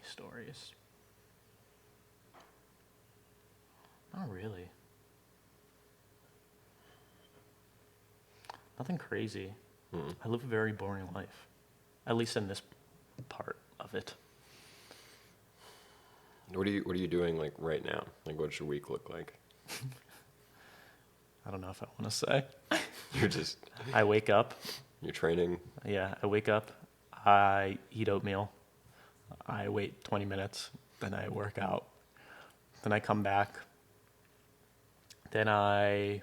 stories. Not really. Nothing crazy. I live a very boring life, at least in this part of it. What are you doing like right now? Like, what's your week look like? I don't know if I want to say. You're just I wake up. you're training. Yeah, I wake up. I eat oatmeal. I wait 20 minutes. Then I work out. Then I come back. Then I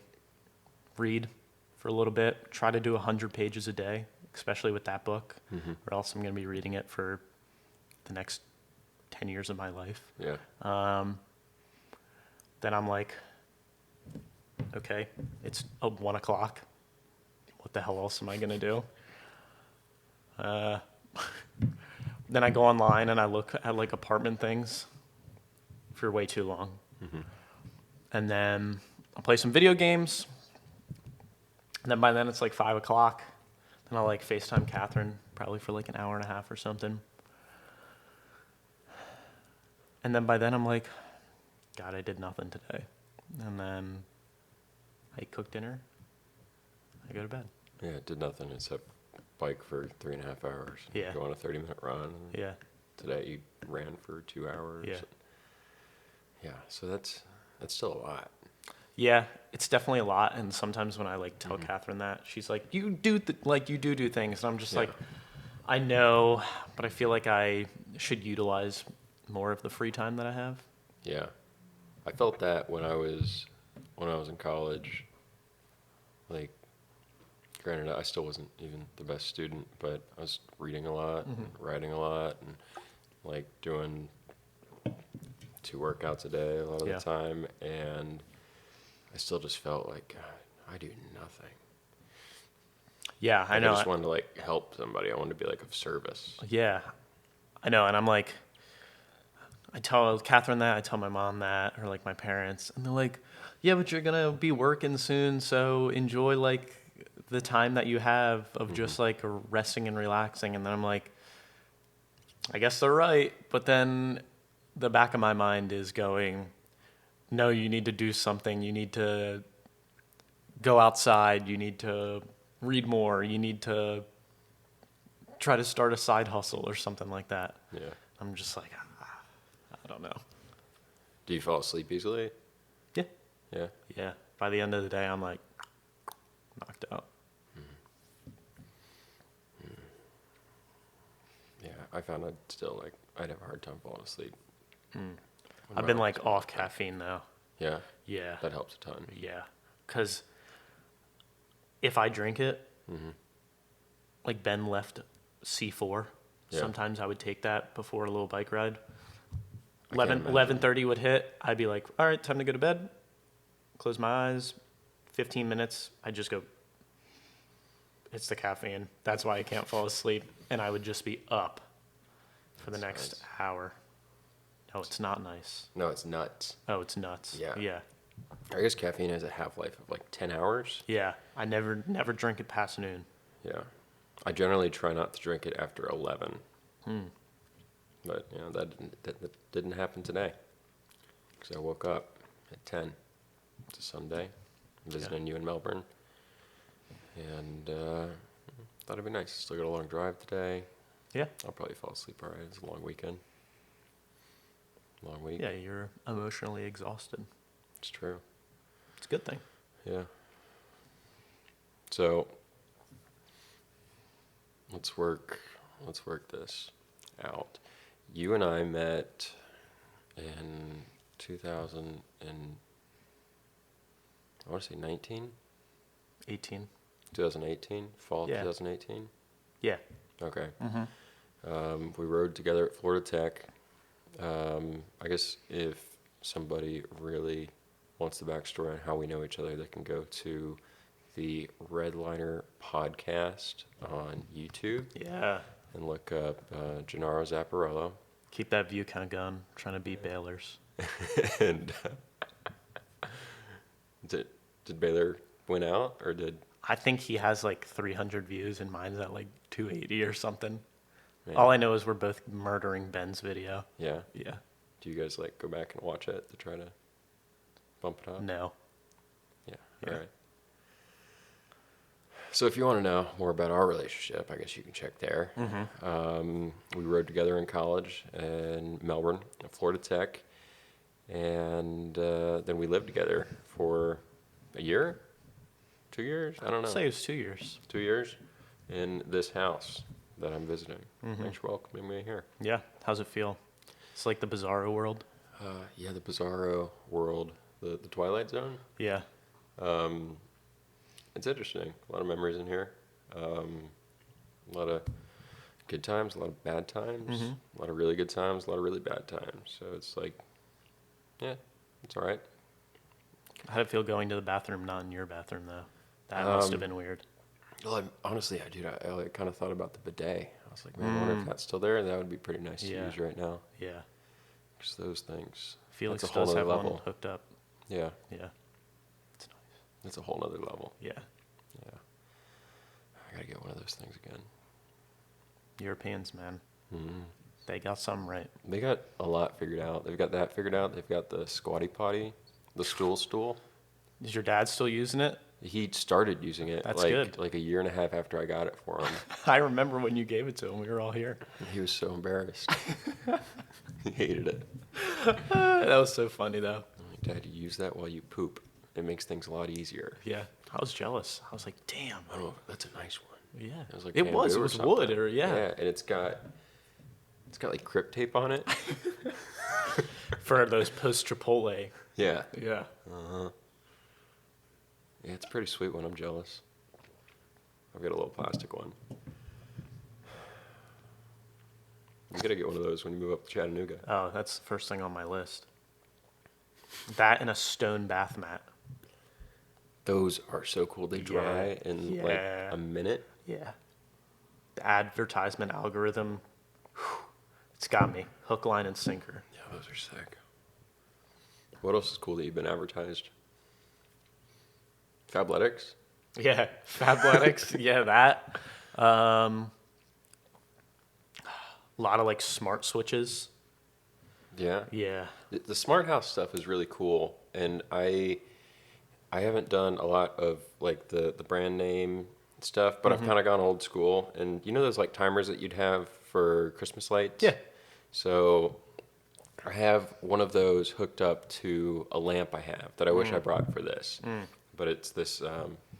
read for a little bit. Try to do 100 pages a day, especially with that book, or else I'm going to be reading it for the next 10 years of my life. Yeah. Then I'm like, okay, it's 1 o'clock. What the hell else am I going to do? Then I go online and I look at like apartment things for way too long. And then I'll play some video games. And then by then it's like 5 o'clock. Then I'll like FaceTime Catherine probably for like an hour and a half or something. And then by then I'm like, God, I did nothing today. And then I cook dinner. I go to bed. Yeah, did nothing except bike for 3.5 hours. Yeah. Go on a 30-minute run. Yeah. Today you ran for 2 hours. Yeah. Yeah, so that's still a lot. Yeah, it's definitely a lot. And sometimes when I like tell Catherine that, she's like, you do things. And I'm just like, I know, but I feel like I should utilize more of the free time that I have. Yeah. I felt that when I was in college. Like, granted, I still wasn't even the best student, but I was reading a lot, and writing a lot, and like doing 2 workouts a day a lot of the time, and I still just felt like, God, I do nothing. Yeah, I know. I just wanted to like help somebody. I wanted to be like of service. Yeah, I know. And I'm like, I tell Catherine that, I tell my mom that, or like my parents, and they're like, yeah, but you're going to be working soon, so enjoy like the time that you have of just like resting and relaxing. And then I'm like, I guess they're right. But then the back of my mind is going, no, you need to do something. You need to go outside. You need to read more. You need to try to start a side hustle or something like that. Yeah. I'm just like, I don't know. Do you fall asleep easily? Yeah. Yeah. Yeah. By the end of the day, I'm like knocked out. Yeah, I found I'd have a hard time falling asleep. I've been like off caffeine now. Yeah? Yeah. That helps a ton. Yeah. Because if I drink it, like Ben left C4, sometimes I would take that before a little bike ride. 11:30 would hit. I'd be like, all right, time to go to bed. Close my eyes. 15 minutes. I'd just go, it's the caffeine. That's why I can't fall asleep. And I would just be up for the next hour. No, it's not nice. No, it's nuts. Oh, it's nuts. Yeah. Yeah. I guess caffeine has a half-life of like 10 hours. Yeah. I never drink it past noon. Yeah. I generally try not to drink it after 11. But, you know, that didn't happen today. Because I woke up at 10. It's a Sunday. I'm visiting you in Melbourne. And thought it'd be nice. Still got a long drive today. Yeah. I'll probably fall asleep all right. It's a long weekend. Long week. Yeah, you're emotionally exhausted. It's true. It's a good thing. Yeah. So let's work this out. You and I met in 2000 and I want to say 19? 18. 2018? Fall of 2018? Yeah. Okay. We rode together at Florida Tech. I guess if somebody really wants the backstory on how we know each other, they can go to the Redliner podcast on YouTube. Yeah. And look up Gennaro Zappariello. Keep that view count going. Trying to beat Baylor's. And did Baylor win out or did? I think he has like 300 views and mine's at like 280 or something. Man. All I know is we're both murdering Ben's video. Yeah. Yeah. Do you guys like go back and watch it to try to bump it up? No. Yeah. Yeah. All right. So if you want to know more about our relationship, I guess you can check there. We rode together in college in Melbourne, at Florida Tech, and then we lived together for a year, 2 years. I don't know. I'd say it was 2 years. 2 years in this house that I'm visiting. Thanks for welcoming me here. Yeah. How's it feel? It's like the Bizarro world. Yeah, the Bizarro world, the Twilight Zone. Yeah. It's interesting. A lot of memories in here. A lot of good times, a lot of bad times, a lot of really good times, a lot of really bad times. So it's like, yeah, it's all right. How'd it feel going to the bathroom, not in your bathroom, though? That must have been weird. Well, honestly, I like, kind of thought about the bidet. I was like, man, I wonder if that's still there. That would be pretty nice to use right now. Yeah. Just those things. Felix that's a whole does nother have level. one hooked up. Yeah, Yeah. It's nice. that's a whole nother level. Yeah. Yeah. I gotta get one of those things again. Europeans, man. They got some right. They got a lot figured out. They've got that figured out. They've got the squatty potty, the stool. Is your dad still using it? He started using it That's good. like a year and a half after I got it for him. I remember when you gave it to him. We were all here. He was so embarrassed. He hated it. That was so funny, though. I'm like, Dad, you use that while you poop. It makes things a lot easier. Yeah. I was jealous. I was like, damn. Oh, that's a nice one. Yeah. It was like It bamboo was or wood something. or Yeah, and it's got like Crip tape on it. For those post Chipotle. Yeah. Yeah. Yeah, it's a pretty sweet one. I'm jealous. I've got a little plastic one. You gotta get one of those when you move up to Chattanooga. Oh, that's the first thing on my list. That and a stone bath mat. Those are so cool. They dry in like a minute. Yeah. The advertisement algorithm, it's got me. Hook, line, and sinker. Yeah, those are sick. What else is cool that you've been advertised? Fabletics? Yeah. Fabletics. Yeah, that. A lot of like smart switches. Yeah. Yeah. The smart house stuff is really cool, and I haven't done a lot of like the brand name stuff, but I've kind of gone old school. And you know those like timers that you'd have for Christmas lights? Yeah. So I have one of those hooked up to a lamp I have that I wish I brought for this, but it's this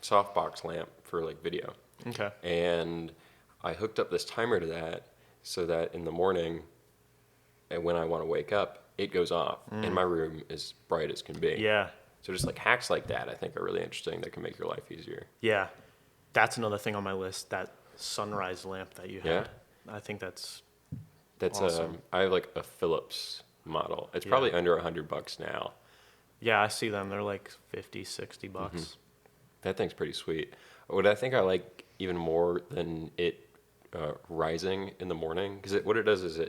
softbox lamp for like video. Okay. And I hooked up this timer to that so that in the morning, and when I want to wake up, it goes off, and my room is bright as can be. Yeah. So just like hacks like that, I think are really interesting that can make your life easier. Yeah. That's another thing on my list, that sunrise lamp that you had. Yeah. I think that's Awesome. I have like a Philips model. It's Yeah. probably under $100 now. Yeah, I see them. They're like 50, 60 bucks. That thing's pretty sweet. What I think I like even more than it rising in the morning, because what it does is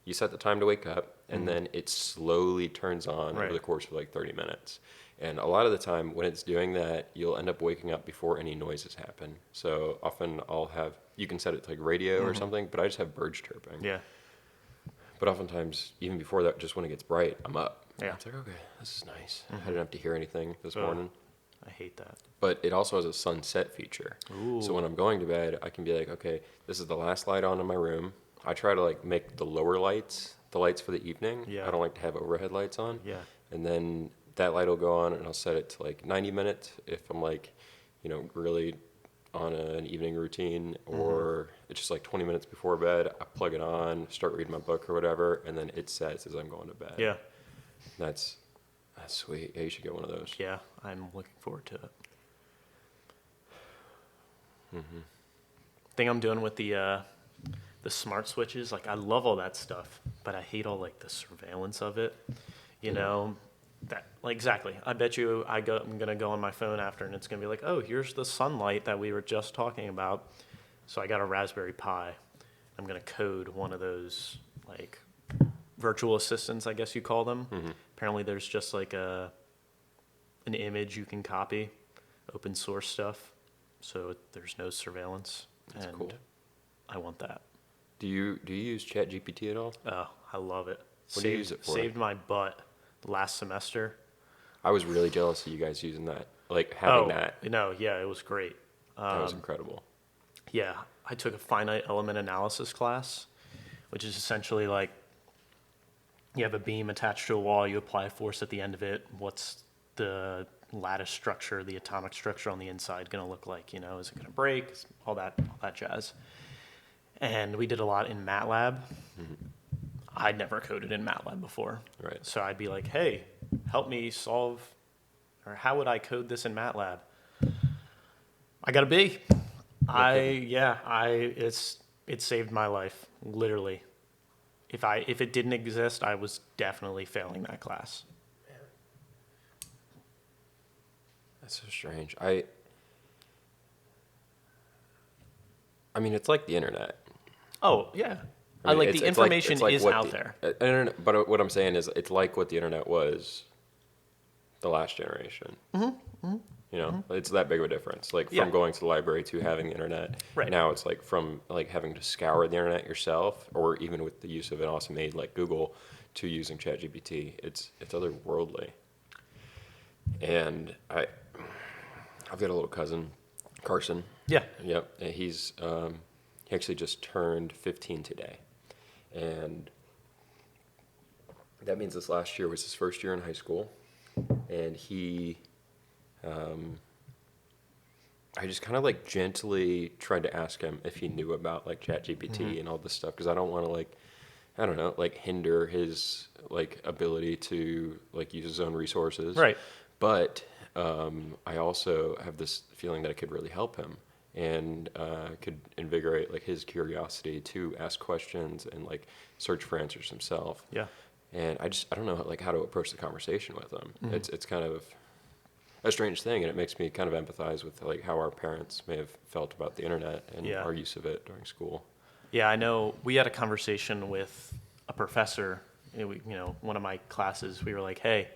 you set the time to wake up, and then it slowly turns on over Right. the course of like 30 minutes. And a lot of the time when it's doing that, you'll end up waking up before any noises happen. So often you can set it to like radio or something, but I just have birds chirping. Yeah. But oftentimes, even before that, just when it gets bright, I'm up. Yeah. It's like, okay, this is nice. I didn't have to hear anything this morning. I hate that. But it also has a sunset feature. Ooh. So when I'm going to bed, I can be like, okay, this is the last light on in my room. I try to like make the lower lights the lights for the evening. Yeah. I don't like to have overhead lights on. Yeah. And then that light will go on, and I'll set it to like 90 minutes if I'm like, really on an evening routine, or it's just like 20 minutes before bed. I plug it on, start reading my book or whatever, and then it sets as I'm going to bed. Yeah. That's sweet. Yeah, you should get one of those. Yeah. I'm looking forward to it. Thing I'm doing with the smart switches, like I love all that stuff, but I hate all like the surveillance of it. You know, that like exactly. I bet you I'm gonna go on my phone after, and it's gonna be like, oh, here's the sunlight that we were just talking about. So I got a Raspberry Pi. I'm gonna code one of those like virtual assistants, I guess you call them. Apparently, there's just like an image you can copy, open source stuff, so there's no surveillance. That's and cool. I want that. Do you use ChatGPT at all? Oh, I love it. What do you use it for? Saved my butt last semester. I was really jealous of you guys using that, like having Oh, that. no, yeah, it was great. That was incredible. Yeah, I took a finite element analysis class, which is essentially like you have a beam attached to a wall, you apply a force at the end of it. What's the lattice structure, the atomic structure on the inside going to look like? You know, is it going to break? All that jazz. And we did a lot in MATLAB. I'd never coded in MATLAB before. Right. So I'd be like, hey, help me solve, or how would I code this in MATLAB? I got a B. It saved my life, literally. If it didn't exist, I was definitely failing that class. That's so strange. I mean, it's like the internet. Oh, yeah. I mean, The information is what out there. Internet, but what I'm saying is, it's like what the internet was the last generation. You know, it's that big of a difference. Like Yeah. from going to the library to having the internet. Right. Now it's like from like having to scour the internet yourself, or even with the use of an awesome aid like Google, to using ChatGPT. It's otherworldly. And I've got a little cousin, Carson. Yeah. Yep. And he actually just turned 15 today. And that means this last year was his first year in high school. And I just kind of like gently tried to ask him if he knew about like ChatGPT and all this stuff, because I don't want to like, I don't know, like hinder his like ability to like use his own resources. Right. But I also have this feeling that it could really help him, and could invigorate like his curiosity to ask questions and like search for answers himself. Yeah. And I don't know like how to approach the conversation with him. It's kind of a strange thing, and it makes me kind of empathize with like how our parents may have felt about the internet and Yeah. our use of it during school. Yeah, I know we had a conversation with a professor, one of my classes. We were like, hey,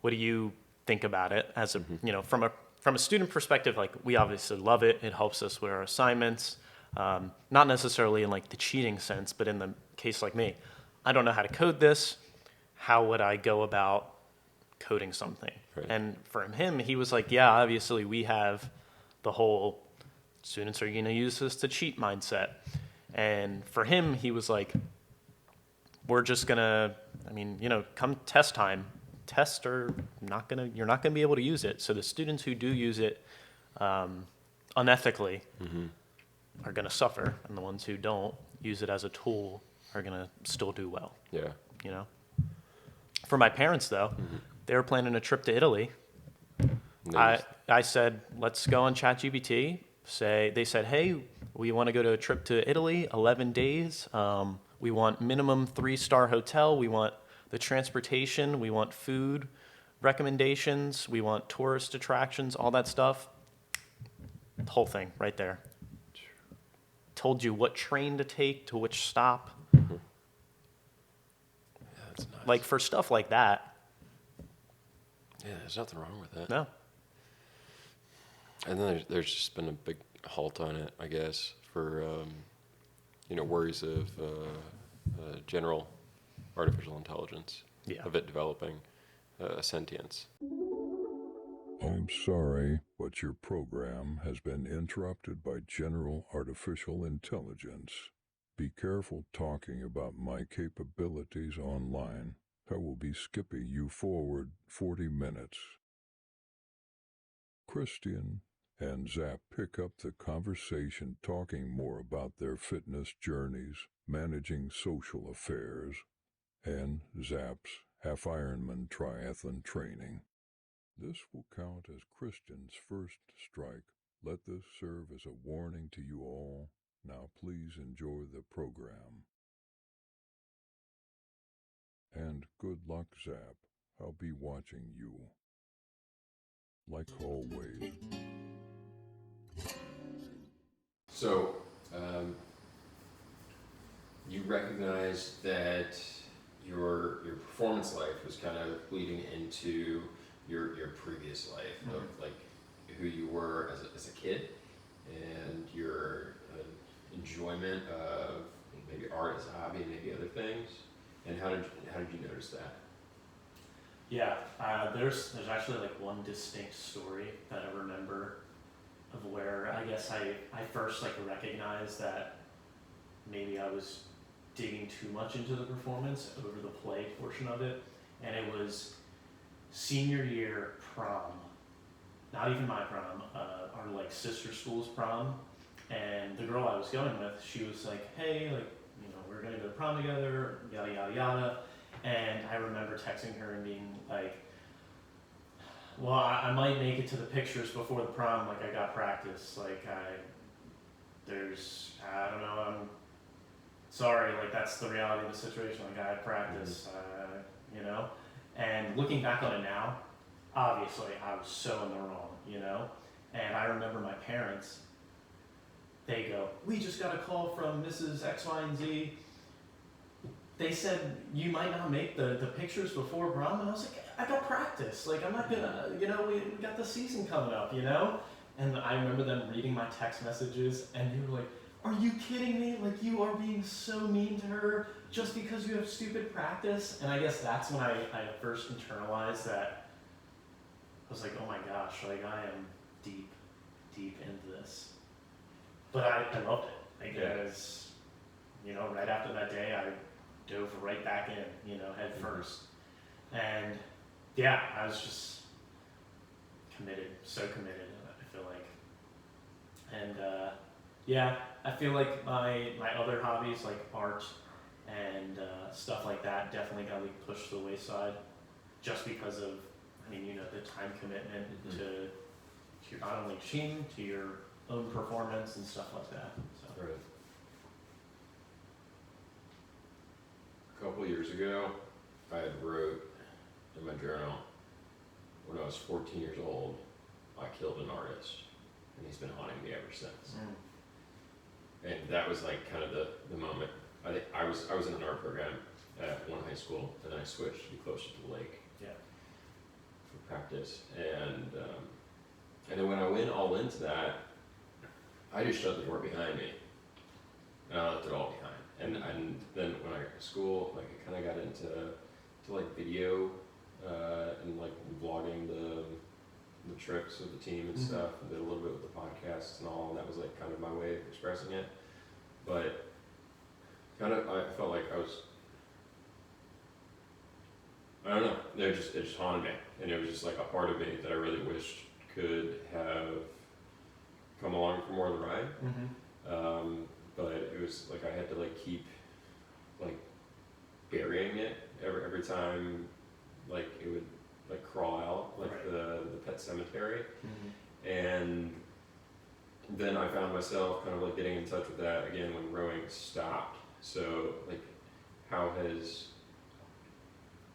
what do you think about it? As a, from a student perspective, like we obviously love it. It helps us with our assignments. Not necessarily in like the cheating sense, but in the case like me, I don't know how to code this. How would I go about coding something? Right. And for him, he was like, yeah, obviously we have the whole students are going to use this to cheat mindset. And for him, he was like, we're just going to, come test time, tests are you're not going to be able to use it. So the students who do use it unethically are going to suffer. And the ones who don't use it as a tool are going to still do well. Yeah. You know? For my parents, though, they were planning a trip to Italy. I said, let's go on ChatGPT. They said, hey, we want to go to a trip to Italy, 11 days. We want minimum 3-star hotel. We want the transportation. We want food recommendations. We want tourist attractions, all that stuff. The whole thing right there. Told you what train to take to which stop. Yeah, that's nice. Like for stuff like that. Yeah, there's nothing wrong with that. No. And then there's just been a big halt on it, I guess, for worries of general artificial intelligence, of it developing a sentience. I'm sorry, but your program has been interrupted by general artificial intelligence. Be careful talking about my capabilities online. I will be skipping you forward 40 minutes. Christian and Zapp pick up the conversation talking more about their fitness journeys, managing social affairs, and Zapp's Half-Ironman Triathlon training. This will count as Christian's first strike. Let this serve as a warning to you all. Now please enjoy the program. And good luck, Zapp. I'll be watching you. Like always. So, you recognize that your performance life was kind of bleeding into your previous life of like who you were as a kid, and your enjoyment of maybe art as a hobby, maybe other things? And how did you notice that? Yeah, there's actually like one distinct story that I remember of where I guess I first like recognized that maybe I was digging too much into the performance over the play portion of it, and it was senior year prom, not even my prom, our like sister school's prom, and the girl I was going with, she was like, hey, like, you know, we're gonna go to prom together, yada yada yada, and I remember texting her and being like, well, I might make it to the pictures before the prom, like I got practice, like I don't know, I'm sorry, like that's the reality of the situation, like I had practice, you know, and looking back on it now, obviously I was so in the wrong, you know, and I remember my parents, they go, we just got a call from Mrs. X, Y, and Z, they said you might not make the pictures before prom, and I was like, I got practice, like I'm not gonna, you know, we got the season coming up, you know, and I remember them reading my text messages, and they were like, are you kidding me? Like, you are being so mean to her just because you have stupid practice? And I guess that's when I first internalized that. I was like, oh my gosh, like I am deep into this. But I loved it. Like, it was, you know, right after that day, I dove right back in, you know, head first. And yeah, I was just committed, so committed, I feel like. And yeah, I feel like my other hobbies like art and stuff like that definitely got like pushed to the wayside, just because of, I mean, you know, the time commitment to not only team, to your own performance and stuff like that. So. Right. A couple years ago, I had wrote in my journal, when I was 14 years old, I killed an artist, and he's been haunting me ever since. And that was like kind of the moment. I think I was in an art program at one high school, and I switched to be closer to the lake for practice. And then when I went all into that, I just shut the door behind me, and I left it all behind. And then when I got to school, like I kind of got into like video and like vlogging the trips of the team and stuff, and did a little bit with the podcasts and all, and that was like kind of my way of expressing it. But kind of, I felt like I don't know, it just haunted me, and it was just like a part of me that I really wished could have come along for more of the ride. But it was like I had to like keep like burying it every time, like it would like crawl out, like the pet cemetery. And then I found myself kind of like getting in touch with that again when rowing stopped. So like how has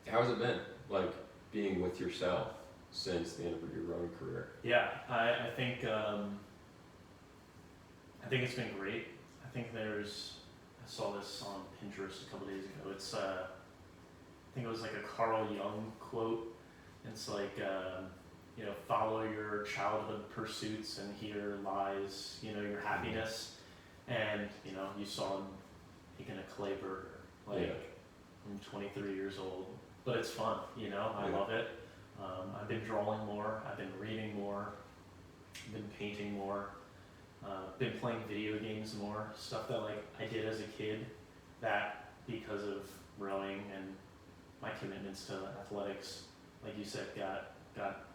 it been like being with yourself since the end of your rowing career? Yeah, I think it's been great. I think I saw this on Pinterest a couple days ago. It's I think it was like a Carl Jung quote. It's like, you know, follow your childhood pursuits, and here lies, you know, your happiness. And, you know, you saw him making a clay burger. Like, I'm 23 years old, but it's fun, you know, I love it. I've been drawing more, I've been reading more, I've been painting more, been playing video games more, stuff that like I did as a kid that because of rowing and my commitments to athletics, like you said, got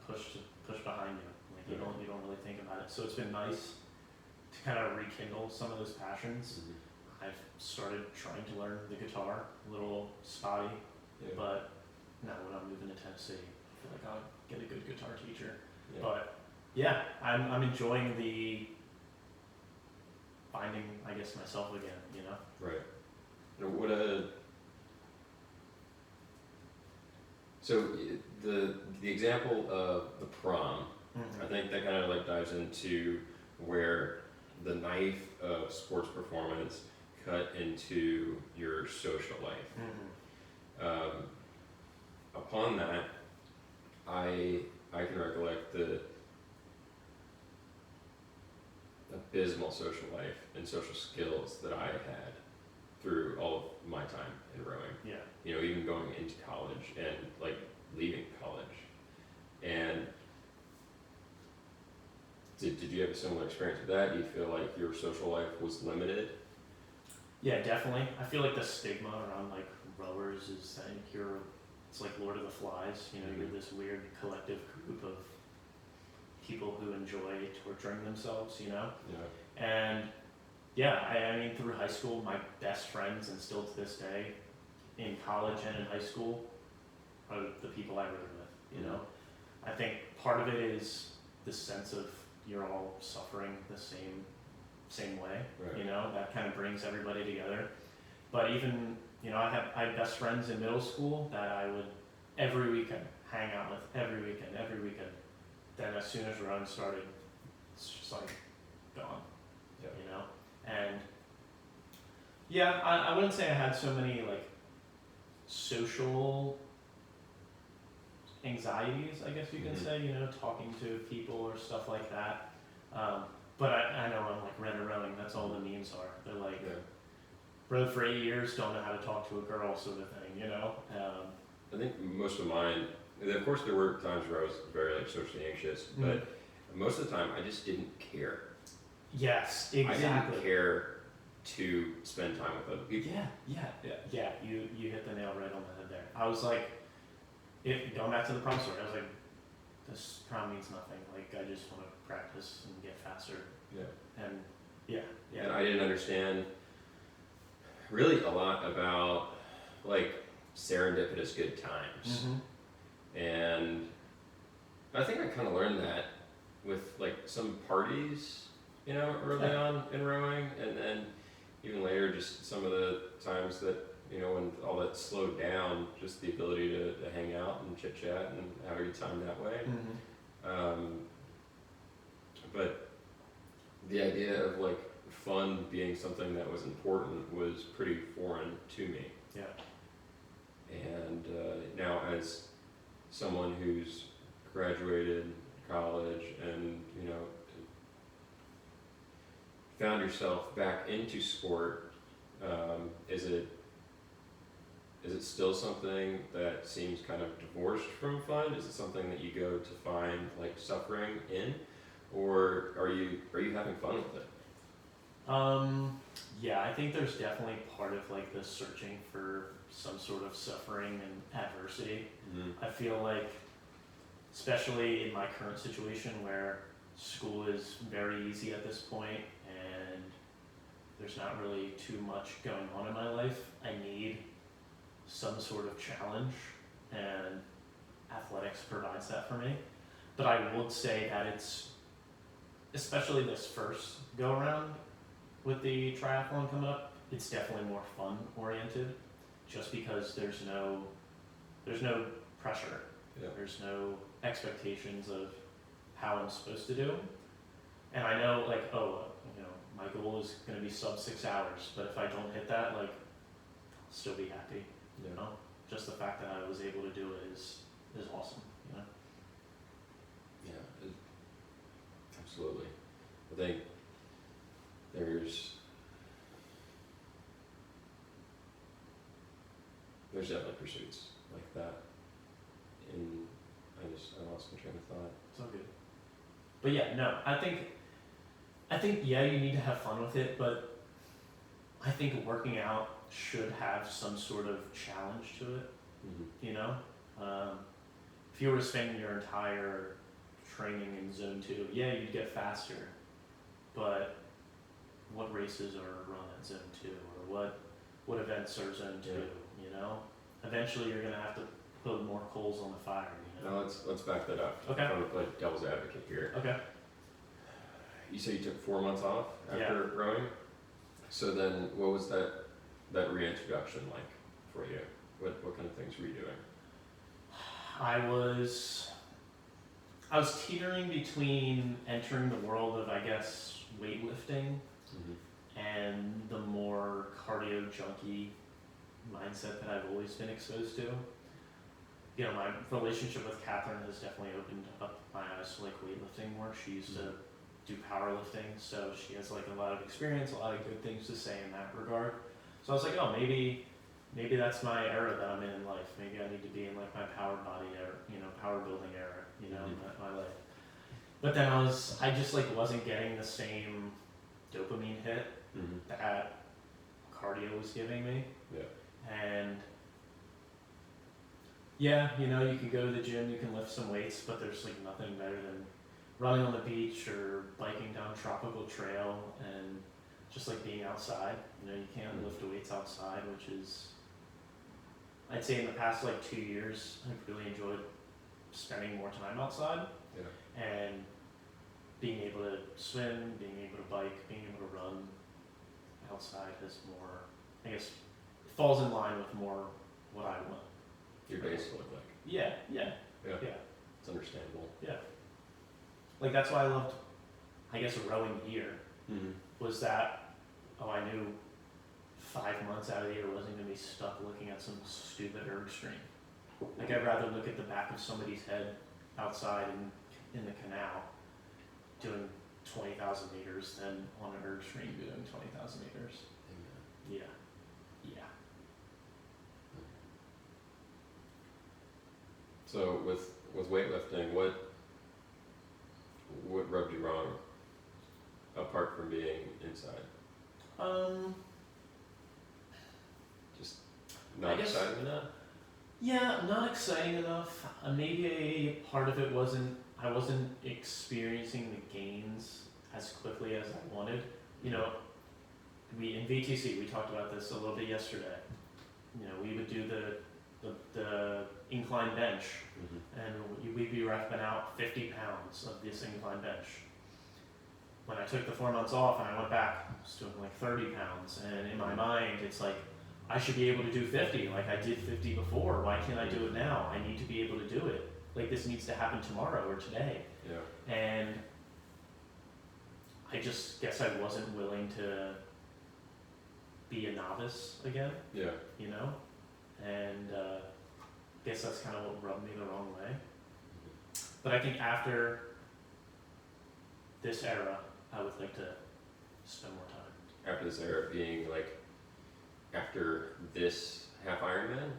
pushed behind you. Like you don't really think about it. So it's been nice to kind of rekindle some of those passions. I've started trying to learn the guitar, a little spotty, but now when I'm moving to Tennessee, I feel like I'll get a good guitar teacher. But yeah, I'm enjoying the finding, I guess, myself again, you know? Right. So the example of the prom, I think that kind of like dives into where the knife of sports performance cut into your social life. Upon that, I can recollect the abysmal social life and social skills that I had through all of my time in rowing. Yeah. You know, even going into college and like leaving college. And did you have a similar experience with that? Do you feel like your social life was limited? Yeah, definitely. I feel like the stigma around like rowers is that it's like Lord of the Flies. You know, Mhm. you're this weird collective group of people who enjoy torturing themselves. You know, Yeah. and yeah, I mean through high school, my best friends and still to this day, in college and in high school, are the people I rode with. You know, I think part of it is this sense of you're all suffering the same way. Right. You know, that kind of brings everybody together. But even, you know, I had best friends in middle school that I would every weekend hang out with, every weekend. Then as soon as rowing started, it's just like gone. Yeah. You know, and yeah, I wouldn't say I had so many like social anxieties, I guess you can Mhm. say, you know, talking to people or stuff like that. But I know I'm like red or rowing, that's all the memes are. They're like, Yeah. rode for 8 years, don't know how to talk to a girl sort of thing, you know? I think most of mine, and of course there were times where I was very like socially anxious, but most of the time I just didn't care. Yes, I exactly. didn't care to spend time with other people. Yeah, you hit the nail right on the head there. I was like, going back to the prom story, I was like, this prom means nothing. Like, I just want to practice and get faster. Yeah. And yeah. And I didn't understand really a lot about like serendipitous good times. And I think I kind of learned that with like some parties, you know, early on in rowing, and then even later, just some of the times that, you know, when all that slowed down, just the ability to hang out and chit chat and have a good time that way. But the idea of like fun being something that was important was pretty foreign to me. Yeah. And now, as someone who's graduated college and, you know, found yourself back into sport, is it still something that seems kind of divorced from fun? Is it something that you go to find like suffering in, or are you having fun with it? Yeah, I think there's definitely part of like the searching for some sort of suffering and adversity. I feel like, especially in my current situation where school is very easy at this point and there's not really too much going on in my life, I need some sort of challenge, and athletics provides that for me. But I would say that it's, especially this first go around with the triathlon coming up, it's definitely more fun oriented, just because there's no pressure. Yeah. There's no expectations of how I'm supposed to do. And I know, like, you know, my goal is going to be sub 6 hours, but if I don't hit that, like, I'll still be happy. You know, just the fact that I was able to do it is awesome. You know. Yeah, absolutely. I think there's definitely pursuits like that. And I lost my train of thought. It's all good. But yeah, no, I think yeah, you need to have fun with it, but I think working out should have some sort of challenge to it. You know, if you were to spend your entire training in zone 2, yeah, you'd get faster, but what races are run at zone 2, or what events are zone 2? You know, eventually you're gonna have to put more coals on the fire. You know? Now let's back that up. Okay. I'm trying to play devil's advocate here. Okay. You said you took 4 months off after rowing. So then, what was that reintroduction like for you? What kind of things were you doing? I was teetering between entering the world of, I guess, weightlifting and the more cardio junkie mindset that I've always been exposed to. You know, my relationship with Catherine has definitely opened up my eyes to like weightlifting more. She used to do powerlifting, so she has like a lot of experience, a lot of good things to say in that regard. So I was like, oh, maybe that's my era that I'm in life. Maybe I need to be in like my power body era, power building era, in my life. But then I just like wasn't getting the same dopamine hit that cardio was giving me. Yeah. And yeah, you can go to the gym, you can lift some weights, but there's like nothing better than running on the beach or biking down tropical trail and just like being outside. You can't lift weights outside, which is, I'd say in the past like 2 years, I've really enjoyed spending more time outside. Yeah. And being able to swim, being able to bike, being able to run outside has more, I guess, falls in line with more what I want. Your base look like. Yeah. It's understandable. Yeah. Like that's why I loved, I guess, rowing here. Was that, I knew 5 months out of the year wasn't going to be stuck looking at some stupid erg stream. Like I'd rather look at the back of somebody's head outside in the canal doing 20,000 meters than on an erg stream doing 20,000 meters. Yeah. So with weightlifting, what rubbed you wrong apart from being inside? Just not exciting enough? Yeah, not exciting enough. Maybe a part of it I wasn't experiencing the gains as quickly as I wanted. In VTC, we talked about this a little bit yesterday. We would do the incline bench, and we'd be reffing out 50 pounds of this incline bench. When I took the 4 months off and I went back, I was doing like 30 pounds, and in my mind, it's like, I should be able to do 50, like I did 50 before. Why can't I do it now? I need to be able to do it. Like this needs to happen tomorrow or today. Yeah. And I just guess I wasn't willing to be a novice again. Yeah. And guess that's kind of what rubbed me the wrong way. But I think after this era, I would like to spend more time. After this era being like after this Half-Ironman?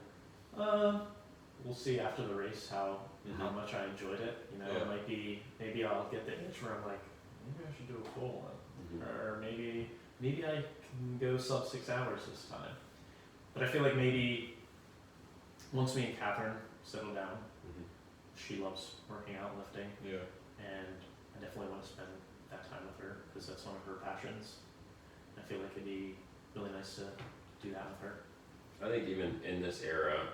We'll see after the race how much I enjoyed it. It might be, maybe I'll get the itch where I'm like, maybe I should do a full one. Or maybe I can go sub 6 hours this time. But I feel like maybe once me and Catherine settle down, she loves working out and lifting. Yeah. And I definitely want to spend that time with her because that's one of her passions. I feel like it'd be really nice to do that with her. I think even in this era,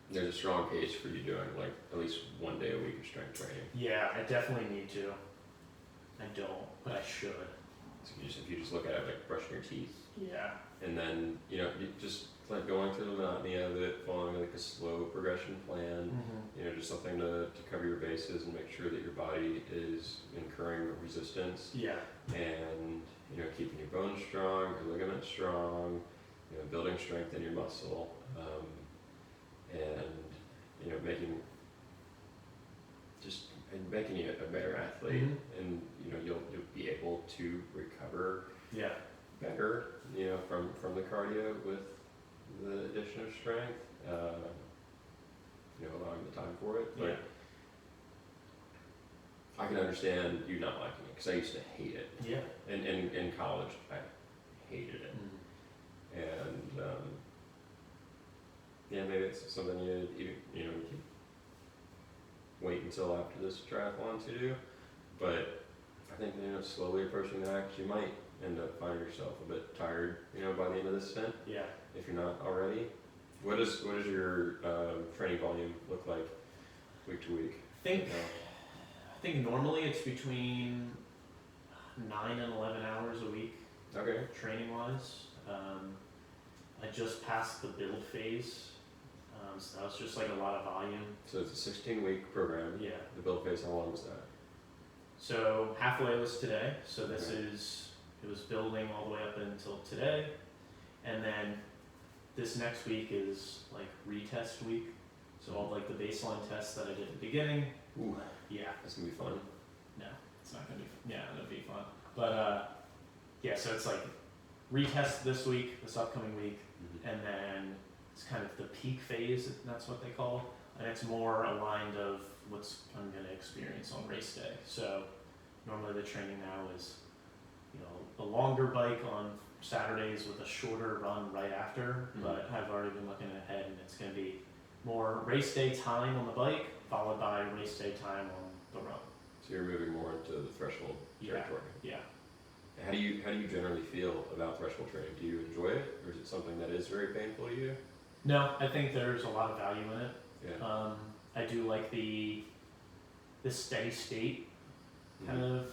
there's a strong case for you doing like at least 1 day a week of strength training. Yeah, I definitely need to. I don't, but I should. So if you just look at it like brushing your teeth. Yeah. And then, you just like going through the monotony of it, following like a slow progression plan, just something to cover your bases and make sure that your body is incurring resistance. Yeah. And, keeping your bones strong, your ligaments strong, building strength in your muscle, and, making you a better athlete, and you'll be able to recover better, from the cardio with the addition of strength, allowing the time for it. But I can understand you not liking it because I used to hate it. Yeah. And in college, I hated it. And maybe it's something you wait until after this triathlon to do. But I think slowly approaching that, 'cause you might end up finding yourself a bit tired, by the end of this stint. Yeah. If you're not already. What does your training volume look like week to week? I think normally it's between 9 and 11 hours a week. Okay. Training wise. I just passed the build phase. So that was just like a lot of volume. So it's a 16-week program. Yeah. The build phase, how long was that? So halfway was today. So this it was building all the way up until today. And then this next week is like retest week. So all like the baseline tests that I did at the beginning. Ooh. Yeah. That's gonna be fun. No, it's not gonna be. Yeah, it'll be fun. But so it's like retest this week, this upcoming week, Mhm. and then it's kind of the peak phase. That's what they call, and it's more aligned of what's I'm going to experience on race day. So normally the training now is, you know, a longer bike on Saturdays with a shorter run right after. Mhm. But I've already been looking ahead, and it's going to be more race day time on the bike, followed by race day time on the run. So you're moving more into the threshold territory. Yeah. How do you generally feel about threshold training? Do you enjoy it, or is it something that is very painful to you? No, I think there's a lot of value in it. Yeah. I do like the steady state kind Mhm.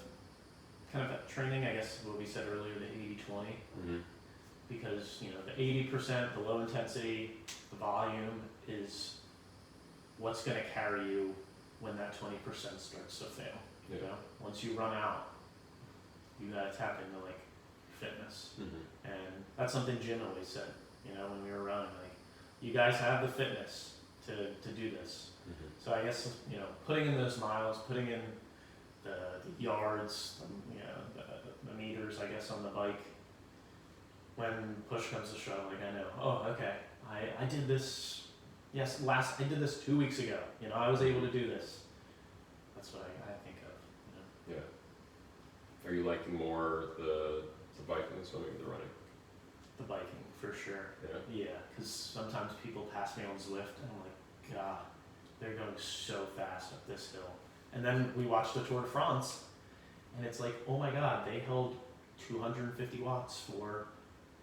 of training. I guess what we said earlier, the 80-20, Mhm. because you know the 80%, the low intensity, the volume is what's going to carry you when that 20% starts to fail. Yeah. You know, once you run out, you gotta tap into like fitness, Mhm. and that's something Jim always said. You know, when we were running, like, you guys have the fitness to do this. Mhm. So I guess, you know, putting in those miles, putting in the yards, you know, the meters, I guess, on the bike, when push comes to shove, like I know, oh, okay, I did this, yes, I did this 2 weeks ago, you know, I was able to do this. That's what I think of, you know. Yeah. Are you liking more the biking, the swimming, or the running? The biking, for sure. Yeah. Yeah, because sometimes people pass me on Zwift, and I'm like, God, they're going so fast up this hill. And then we watched the Tour de France, and it's like, oh my God, they held 250 watts for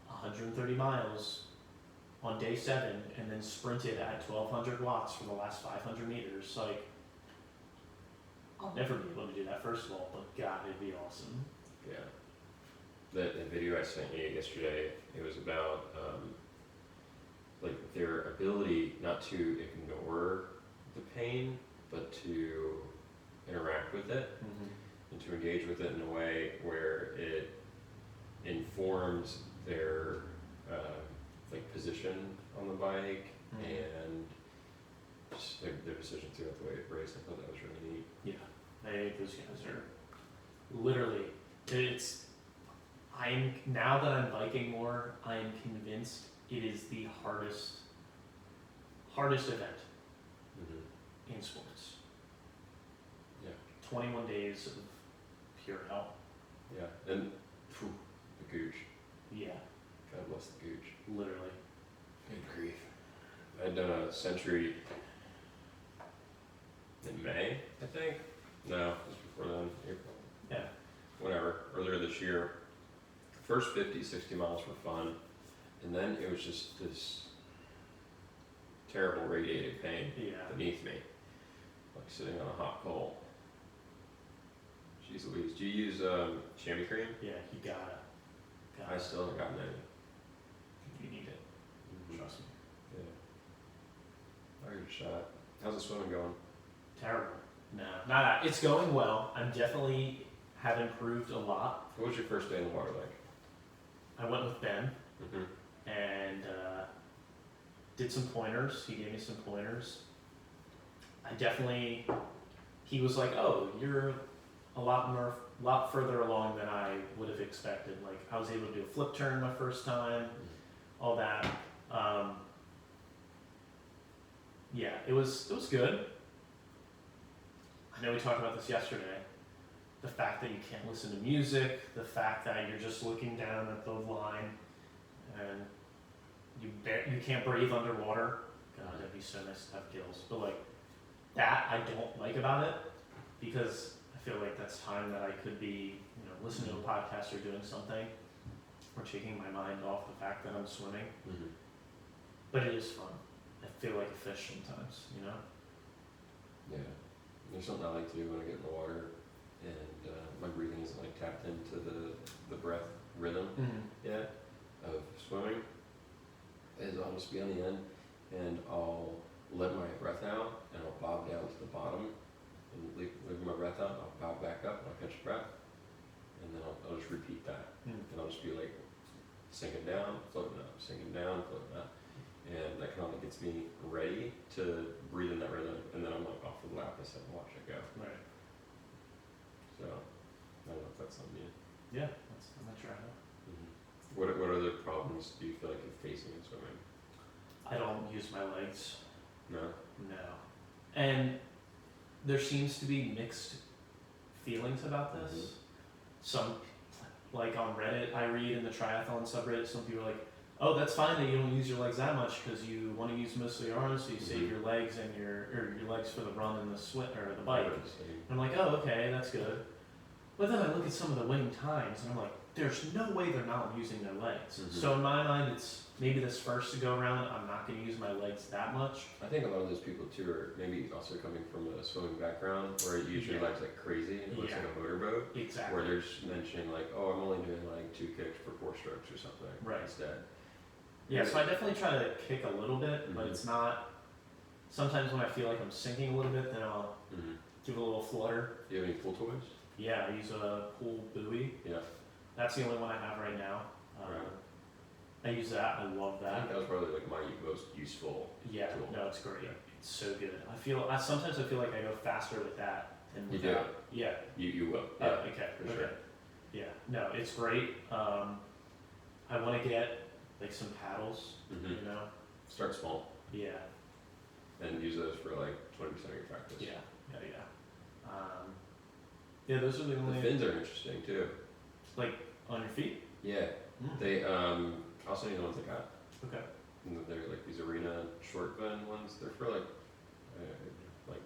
130 miles on day 7, and then sprinted at 1200 watts for the last 500 meters. Like, I'll never be able to do that, first of all, but God, it'd be awesome. Yeah. The video I sent you yesterday, it was about like their ability not to ignore the pain, but to interact with it and to engage with it in a way where it informs their like position on the bike and just their decision throughout the way it raced. I thought that was really neat. Yeah, those guys are literally, now that I'm biking more, I am convinced it is the hardest event Mm-hmm. in sports. Yeah. 21 days of pure hell. Yeah. And phew, the gooch. Yeah, God bless the gooch. literally. Good grief. I'd done a century in May, I think. No, it was before then. April. Yeah. Whatever. Earlier this year. First 50, 60 miles were fun. And then it was just this terrible radiating pain Yeah. beneath me. Like sitting on a hot coal. Jeez Louise. Do you use chamois cream? Yeah, you gotta. I still haven't gotten any. You need it. Trust me. Yeah. I'll give it a shot. How's the swimming going? Terrible. No, not. It's going well. I'm definitely have improved a lot. What was your first day in the water like? I went with Ben Mm-hmm. and did some pointers. He gave me some pointers. He was like, "Oh, you're a lot further along than I would have expected." Like, I was able to do a flip turn my first time, all that. Yeah, it was good. I know we talked about this yesterday. The fact that you can't listen to music, the fact that you're just looking down at the line, and you can't breathe underwater. God, it'd be so nice to have gills. But like that, I don't like about it, because I feel like that's time that I could be, listening to a podcast or doing something, or taking my mind off the fact that I'm swimming. Mm-hmm. But it is fun. I feel like a fish sometimes, Yeah. There's something I like to do when I get in the water, and my breathing isn't like tapped into the breath rhythm yet of swimming. Is I'll just be on the end, and I'll let my breath out, and I'll bob down to the bottom, and leave my breath out. I'll bob back up, and I'll catch breath, and then I'll just repeat that, and I'll just be like sinking down, floating up, sinking down, floating up. And that kind of gets me ready to breathe in that rhythm, and then I'm like off the lap and watch it go. Right. So, I don't know if that's something you. Yeah, I'm gonna try that. What other problems do you feel like you're facing in swimming? I don't use my legs. No? No. And there seems to be mixed feelings about this. Mhm. Some, like on Reddit, I read in the triathlon subreddit, some people are like, oh, that's fine that you don't use your legs that much because you want to use mostly your arms, so you save your legs and your legs for the run and the swim or the bike. And I'm like, oh, okay, that's good. But then I look at some of the winning times and I'm like, there's no way they're not using their legs. Mhm. So in my mind, it's maybe this first to go around, I'm not going to use my legs that much. I think a lot of those people too are maybe also coming from a swimming background where you use your Yeah. legs like crazy and it looks Yeah. like a motorboat. Exactly. Where they're just mentioning like, oh, I'm only doing like 2 kicks for 4 strokes or something Right. instead. Yeah, so I definitely try to kick a little bit, but Mhm. it's not. Sometimes when I feel like I'm sinking a little bit, then I'll Mm-hmm. give it a little flutter. Do you have any pool toys? Yeah, I use a pool buoy. Yeah. That's the only one I have right now. Right. I use that. I love I think that. that was probably like my most useful Yeah, tool. no, it's great. Yeah. It's so good. Sometimes I feel like I go faster with that than You without. do? Yeah. You will. Oh, okay. for Okay. sure. Yeah. No, it's great. I want to get like some paddles. Mm-hmm. You know. Start small Yeah. and use those for like 20% of your practice. Yeah. Yeah, those are the The only fins are interesting too. like on your feet. Yeah. Mm. They I'll send you the ones I got. Okay. And they're like these arena short fin ones. They're for like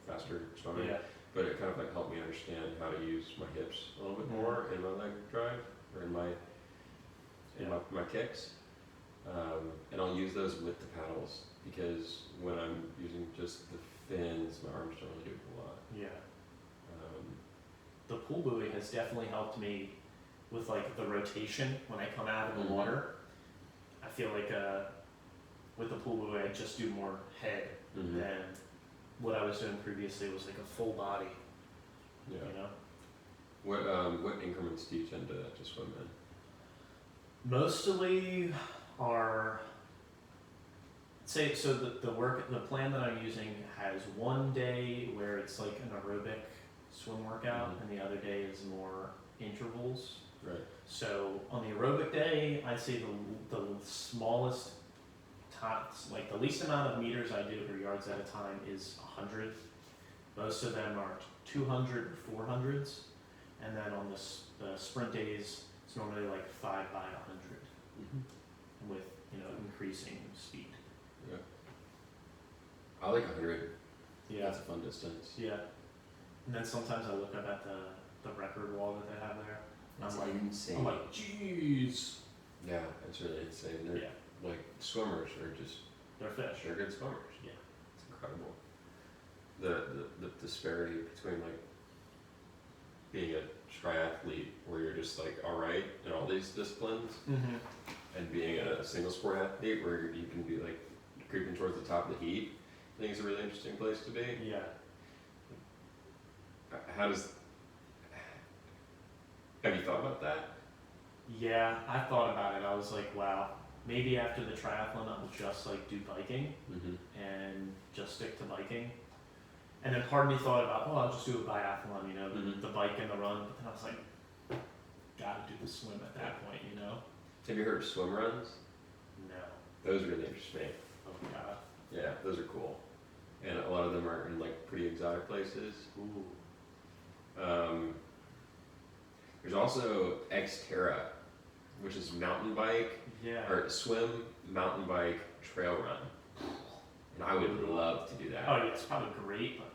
faster swimming. Yeah. But it kind of like helped me understand how to use my hips a little bit more in my leg drive or in my my kicks. And I'll use those with the paddles because when I'm using just the fins, my arms don't really do a lot. Yeah. The pool buoy has definitely helped me with like the rotation when I come out of the Mhm. water. I feel like with the pool buoy, I just do more head Mhm. than what I was doing previously was like a full body. Yeah. You know. What increments do you tend to swim in? Mostly are the plan that I'm using has one day where it's like an aerobic swim workout Mhm. and the other day is more intervals. Right. So on the aerobic day, I'd say the smallest like the least amount of meters I do or yards at a time is 100. Most of them are 200 or 400s. And then on the sprint days, it's normally like 5 by 100 Mm-hmm. with, increasing speed. Yeah. I like 100. Yeah. That's a fun distance. Yeah. And then sometimes I look up at the record wall that they have there. And That's I'm like, insane. jeez. Yeah, it's really insane. They're Yeah. like swimmers are just They're fish. they're good swimmers. Yeah. It's incredible. The disparity between like being a triathlete where you're just like all right in all these disciplines Mm-hmm. and being a single sport athlete where you can be like creeping towards the top of the heap, I think it's a really interesting place to be. Yeah. Have you thought about that? Yeah, I thought about it. I was like, wow, maybe after the triathlon I'll just like do biking Mm-hmm. and just stick to biking. And then part of me thought about, I'll just do a biathlon, Mhm. the bike and the run. But then I was like, gotta do the swim at that point, Have you heard of swim runs? No. Those really interest me. Oh god. Yeah, those are cool. And a lot of them are in like pretty exotic places. Ooh. There's also Xterra, which is mountain bike Yeah. or swim, mountain bike, trail run. And I would love to do that. Oh yeah, it's probably great, but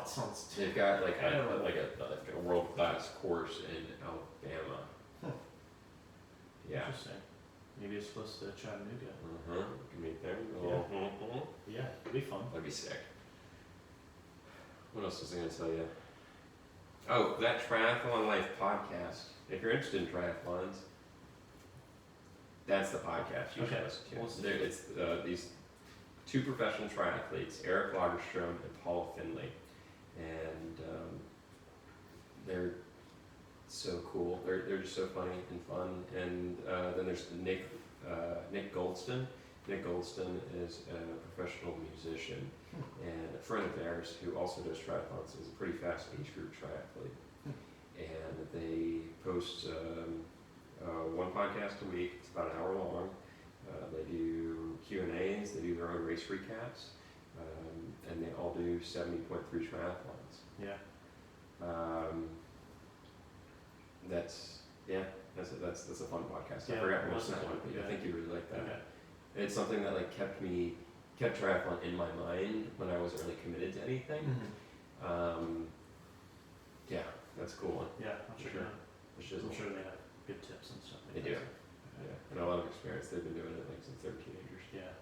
it sounds They've got like terrible. a world class course in Alabama. Huh. Yeah. Interesting. Maybe it's close to Chattanooga. You can meet there. Yeah. Yeah, it'd be fun. That'd be sick. What else was I going to tell you? Oh, that Triathlon Life podcast. If you're interested in triathlons, that's the podcast you should Okay. listen to. We'll see. It's these two professional triathletes, Eric Lagerstrom and Paul Finley. And they're so cool. They're just so funny and fun. And then there's Nick Goldston. Nick Goldston is a professional musician and a friend of theirs who also does triathlons. Is a pretty fast age group triathlete. And they post one podcast a week. It's about an hour long. They do Q&As. They do their own race recaps. And they all do 70.3 triathlons. Yeah. That's a fun podcast. I Yeah, forgot to I'll mention listen that to one, it. but Yeah. I think you really like that. Okay. It's something that like kept triathlon in my mind when I wasn't really committed to anything. Yeah, that's a cool one. Yeah, I'll check it out. Which is I'm sure they have good tips and stuff. They like do. that. Yeah, and a lot of experience. They've been doing it like since they were teenagers. Yeah.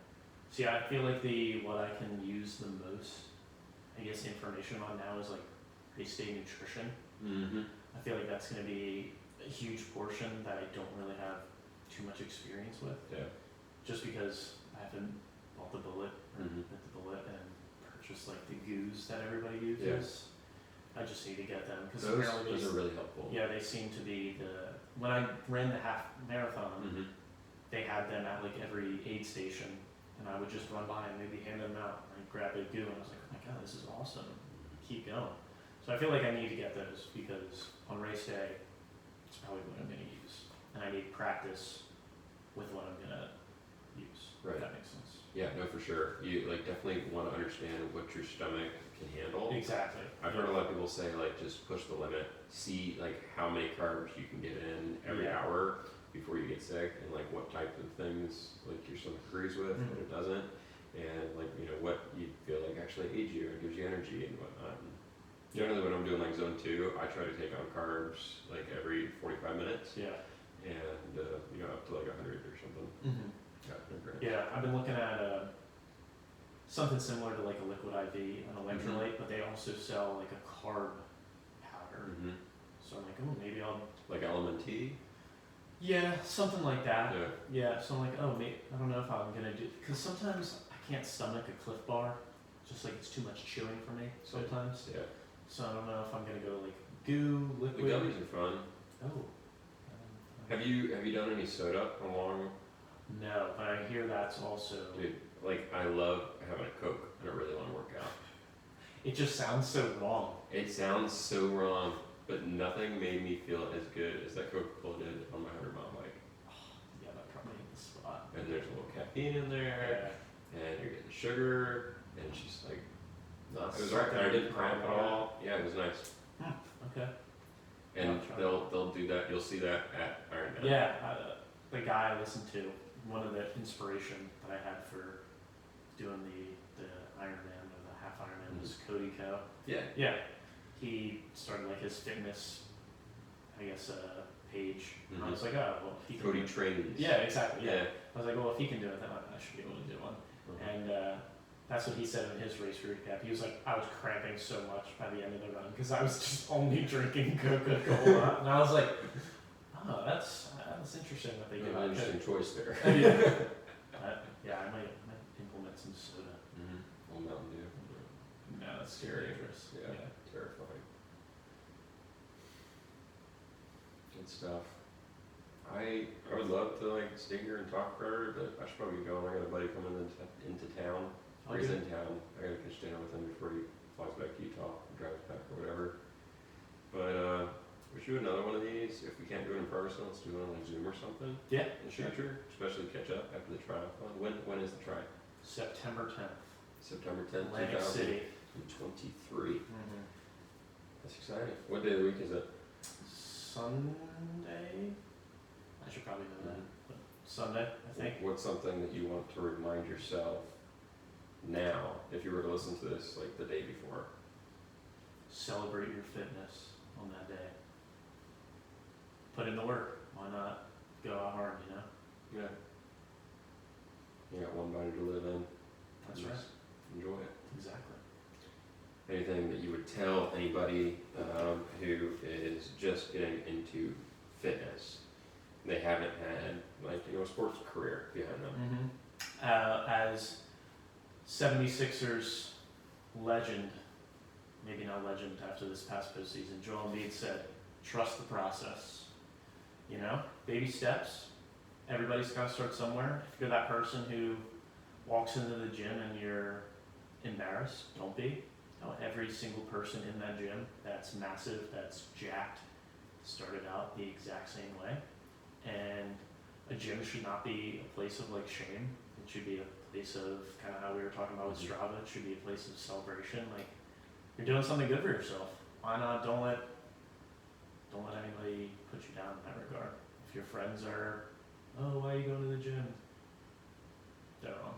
See, I feel like what I can use the most, I guess, information on now is like race day nutrition. Mm-hmm. I feel like that's going to be a huge portion that I don't really have too much experience with. Yeah. Just because I haven't bought the bullet, or Mhm. bit the bullet, and purchased like the goos that everybody uses. I just need to get them because apparently Those are really helpful. yeah, they seem to be when I ran the half marathon, Mm-hmm. they had them at like every aid station, and I would just run by and maybe hand them out. I'd grab a goo, and I was like, oh my god, this is awesome. Keep going. So I feel like I need to get those because on race day, it's probably what I'm going to use, and I need practice with what I'm going to use. Right. If that makes sense. Yeah, no, for sure. You like definitely want to understand what your stomach can handle. Exactly. I've heard a lot of people say like just push the limit, see like how many carbs you can get in every Yeah. hour before you get sick, and like what type of things like your stomach agrees with, what it doesn't, and like what you feel like actually aids you and gives you energy and whatnot. And generally, when I'm doing like zone 2, I try to take on carbs like every 45 minutes, Yeah. and up to like 100 or something. Mm-hmm. Yeah, no great. Yeah, I've been looking at something similar to like a liquid IV, an electrolyte, but they also sell like a carb powder. Mm-hmm. So I'm like, oh, maybe I'll. Like element T. Yeah, something like that. Yeah. Yeah, so I'm like, oh, maybe, I don't know if I'm gonna do, because sometimes I can't stomach a Cliff Bar, just like it's too much chewing for me sometimes. Yeah. So I don't know if I'm gonna go like goo, The liquid. gummies are fun. Oh. Have you done any soda along? No, but I hear that's also. Dude, like I love having a Coke and I really want to work out. It just sounds so wrong. It sounds so wrong, but nothing made me feel as good as that Coca-Cola did on my 100-mile bike. Yeah, that probably hit the spot. And there's a little caffeine in there, and you're getting sugar, and it's just like, it was right there. I didn't cramp at all. Yeah, it was nice. Okay. And Yeah, I'll try they'll do that. You'll see that at Ironman. Yeah, the guy I listened to, one of the inspiration that I had for doing the Ironman or the Half-Ironman was Cody Co. Yeah. Yeah, he started like his fitness, I guess, page. And I was like, oh, well, if he can Cody do it. trains. Yeah, exactly. Yeah. Yeah. I was like, well, if he can do it, then I should be able to do one. And that's what he said in his race recap. He was like, I was cramping so much by the end of the run because I was just only drinking Coca-Cola. And I was like, oh, that's interesting that they do An that. interesting choice there. Yeah, I might implement some soda. Old Mountain Dew. No, that's too Scary. dangerous. Yeah. Terrifying. Good stuff. I would love to like stay here and talk forever, but I should probably go. I got a buddy coming into town. Or he's in town. I gotta catch dinner with him before he flies back to Utah or drives back or whatever. But we should do another one of these. If we can't do it in person, let's do it on like Zoom or something Yeah, in the future. Especially catch up after the triathlon. When is the tri? September 10th, September 10th, Atlantic City. 2023. That's exciting. What day of the week is it? Sunday? I should probably know that. But Sunday, I think. What's something that you want to remind yourself now, if you were to listen to this like the day before? Celebrate your fitness on that day. Put in the work. Why not go out hard, you know? Yeah. You got one body to live in. That's Just right. Enjoy it. Exactly. Anything that you would tell anybody who is just getting into fitness? They haven't had like a sports career behind them. As 76ers legend, maybe not legend after this past postseason, Joel Embiid said, trust the process. You know, baby steps. Everybody's got to start somewhere. If you're that person who walks into the gym and you're embarrassed, don't be. You know, every single person in that gym that's massive, that's jacked, started out the exact same way. And a gym should not be a place of like shame. It should be a place of kind of how we were talking about with Strava. It should be a place of celebration. Like you're doing something good for yourself. Why not? Don't let anybody put you down in that regard. If your friends are, oh, why are you going to the gym? They're wrong.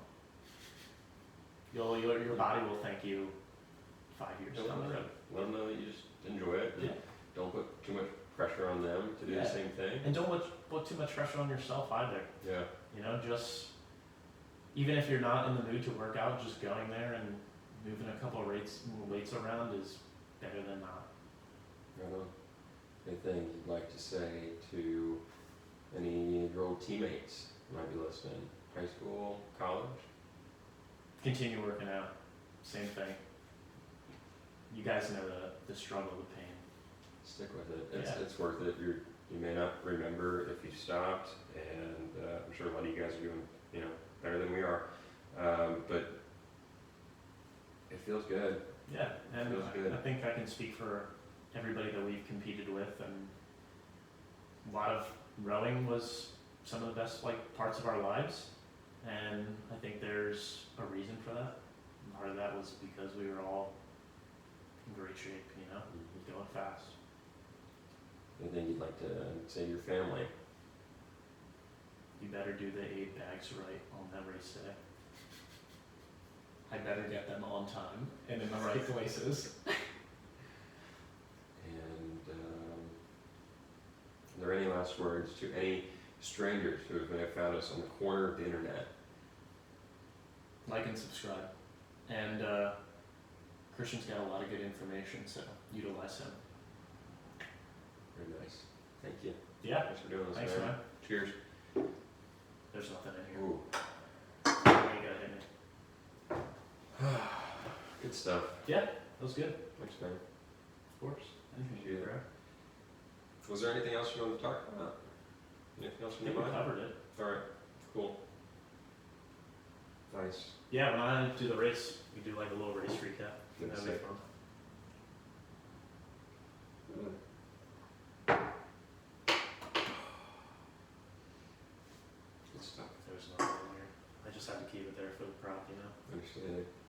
Your body will thank you 5 years down the road. Let them know that you just enjoy it. Yeah. Don't put too much pressure on them to do the same thing. And don't put too much pressure on yourself either. Yeah. You know, just even if you're not in the mood to work out, just going there and moving a couple of weights around is better than not. Right on. Anything you'd like to say to any of your old teammates who might be listening? High school, college? Continue working out. Same thing. You guys know the struggle, the pain. Stick with it. Yeah. It's worth it. You may not remember if you stopped, and I'm sure a lot of you guys are doing better than we are, but it feels good. Yeah, and Feels good. I think I can speak for everybody that we've competed with, and a lot of rowing was some of the best parts of our lives, and I think there's a reason for that. And part of that was because we were all in great shape, going fast. Anything you'd like to say to your family? You better do the 8 bags right on that race day. I better get them on time and in the right places. And are there any last words to any strangers who may have found us on the corner of the internet? Like and subscribe. And Christian's got a lot of good information, so utilize him. Very nice. Thank you. Yeah. Thanks for doing this, Thanks, man. Cheers. There's nothing in here. Ooh. You gotta hit me. Good stuff. Yeah, that was good. Thanks, man. Of course. Anything you Yeah. grab. Was there anything else you wanted to talk about? Anything else I in think your we mind? covered it. Alright, cool. Nice. Yeah, when I do the race, we do like a little race recap. Good That'd be stuff. fun. Good stuff. There's nothing in here. I just had to keep it there for the prop, Understood.